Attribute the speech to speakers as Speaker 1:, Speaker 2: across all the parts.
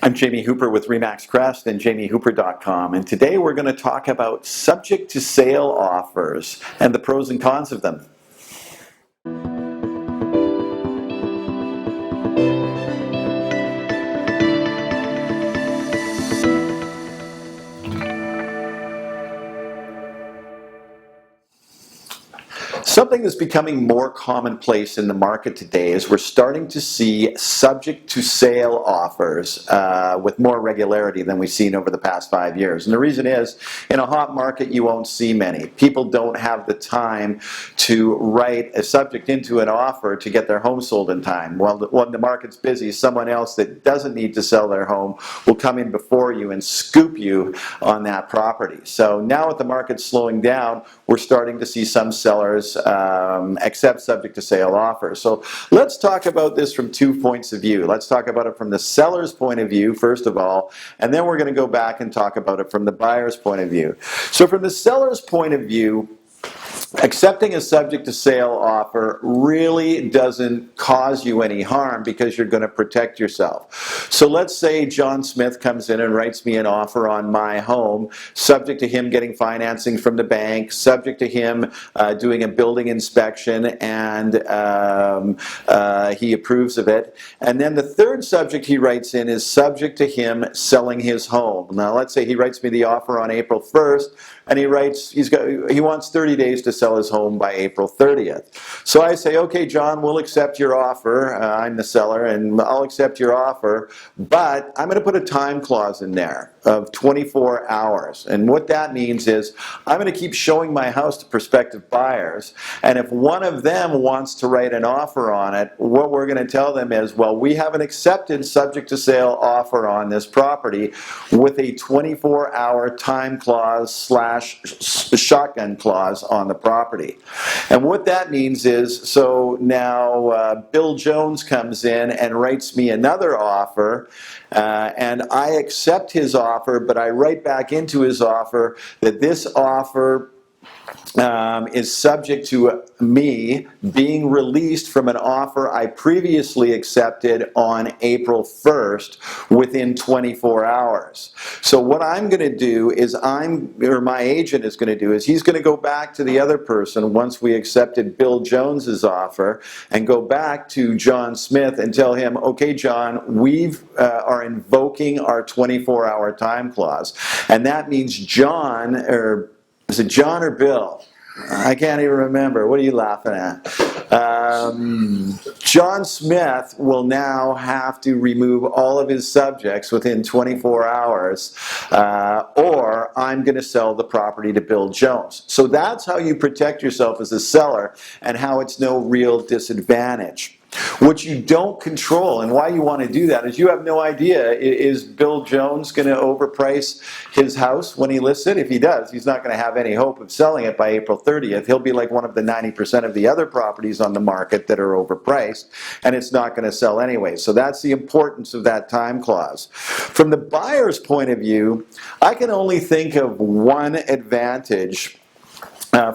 Speaker 1: I'm Jamie Hooper with Remax Crest and jamiehooper.com, and today we're going to talk about subject to sale offers and the pros and cons of them. Something that's becoming more commonplace in the market today is we're starting to see subject to sale offers with more regularity than we've seen over the past 5 years. And the reason is, in a hot market, you won't see many. People don't have the time to write a subject into an offer to get their home sold in time. Well, when the market's busy, someone else that doesn't need to sell their home will come in before you and scoop you on that property. So now with the market slowing down, we're starting to see some sellers accept subject to sale offers. So let's talk about this from 2 points of view. Let's talk about it from the seller's point of view, first of all, and then we're going to go back and talk about it from the buyer's point of view. So from the seller's point of view, accepting a subject to sale offer really doesn't cause you any harm because you're going to protect yourself. So let's say John Smith comes in and writes me an offer on my home, subject to him getting financing from the bank, subject to him doing a building inspection, and he approves of it. And then the third subject he writes in is subject to him selling his home. Now let's say he writes me the offer on April 1st, and he writes he wants 30 days to sell his home by April 30th. So I say, okay, John, we'll accept your offer. I'm the seller, and I'll accept your offer, but I'm going to put a time clause in there of 24 hours. And what that means is I'm going to keep showing my house to prospective buyers, and if one of them wants to write an offer on it, what we're going to tell them is, well, we have an accepted subject to sale offer on this property with a 24-hour time clause / shotgun clause on the property. And what that means is, so now Bill Jones comes in and writes me another offer, and I accept his offer, but I write back into his offer that this offer is subject to me being released from an offer I previously accepted on April 1st within 24 hours. So what I'm going to do is my agent is going to do is he's going to go back to the other person once we accepted Bill Jones's offer and go back to John Smith and tell him, okay, John, we are invoking our 24-hour time clause. And that means John, or is it John or Bill? I can't even remember. What are you laughing at? John Smith will now have to remove all of his subjects within 24 hours, or I'm going to sell the property to Bill Jones. So that's how you protect yourself as a seller and how it's no real disadvantage. What you don't control, and why you want to do that, is you have no idea, is Bill Jones going to overprice his house when he lists it? If he does, he's not going to have any hope of selling it by April 30th. He'll be like one of the 90% of the other properties on the market that are overpriced, and it's not going to sell anyway. So that's the importance of that time clause. From the buyer's point of view, I can only think of one advantage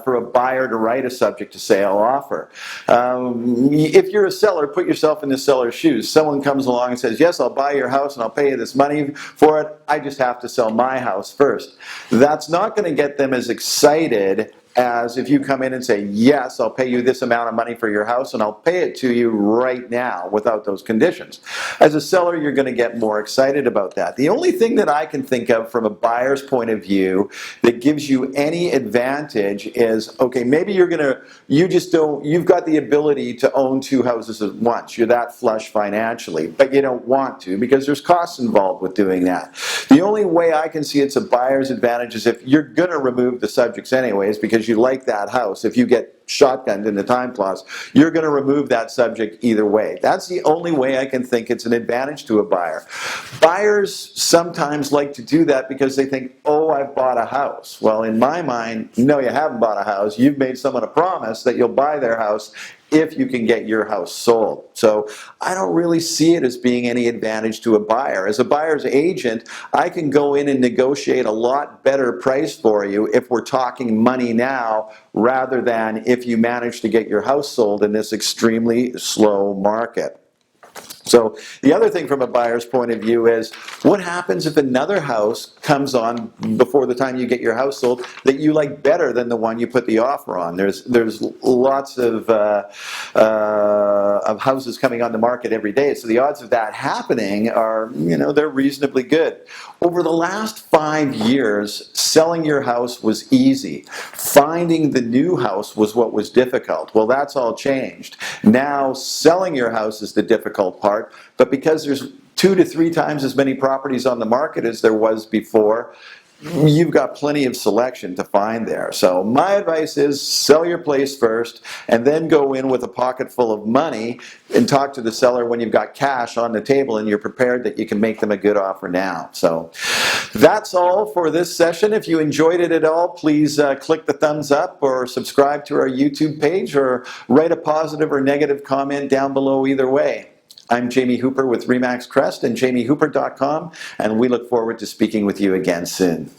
Speaker 1: for a buyer to write a subject to sale offer. If you're a seller, put yourself in the seller's shoes. Someone comes along and says, yes, I'll buy your house and I'll pay you this money for it. I just have to sell my house first. That's not going to get them as excited as if you come in and say, yes, I'll pay you this amount of money for your house and I'll pay it to you right now without those conditions. As a seller, you're going to get more excited about that. The only thing that I can think of from a buyer's point of view that gives you any advantage is, okay, maybe you've got the ability to own 2 houses at once. You're that flush financially, but you don't want to because there's costs involved with doing that. The only way I can see it's a buyer's advantage is if you're going to remove the subjects anyways because you like that house. If you get shotgunned in the time clause, you're going to remove that subject either way. That's the only way I can think it's an advantage to a buyer. Buyers sometimes like to do that because they think, oh, I've bought a house. Well, in my mind, no, you haven't bought a house. You've made someone a promise that you'll buy their house if you can get your house sold. So I don't really see it as being any advantage to a buyer. As a buyer's agent, I can go in and negotiate a lot better price for you if we're talking money now rather than if you manage to get your house sold in this extremely slow market. So the other thing from a buyer's point of view is, what happens if another house comes on before the time you get your house sold that you like better than the one you put the offer on? There's lots of houses coming on the market every day, so the odds of that happening are, they're reasonably good. Over the last 5 years, selling your house was easy. Finding the new house was what was difficult. Well, that's all changed. Now, selling your house is the difficult part, but because there's 2 to 3 times as many properties on the market as there was before, you've got plenty of selection to find there. So my advice is sell your place first and then go in with a pocket full of money and talk to the seller when you've got cash on the table and you're prepared that you can make them a good offer now. So that's all for this session. If you enjoyed it at all, please click the thumbs up or subscribe to our YouTube page or write a positive or negative comment down below either way. I'm Jamie Hooper with RE/MAX Crest and jamiehooper.com, and we look forward to speaking with you again soon.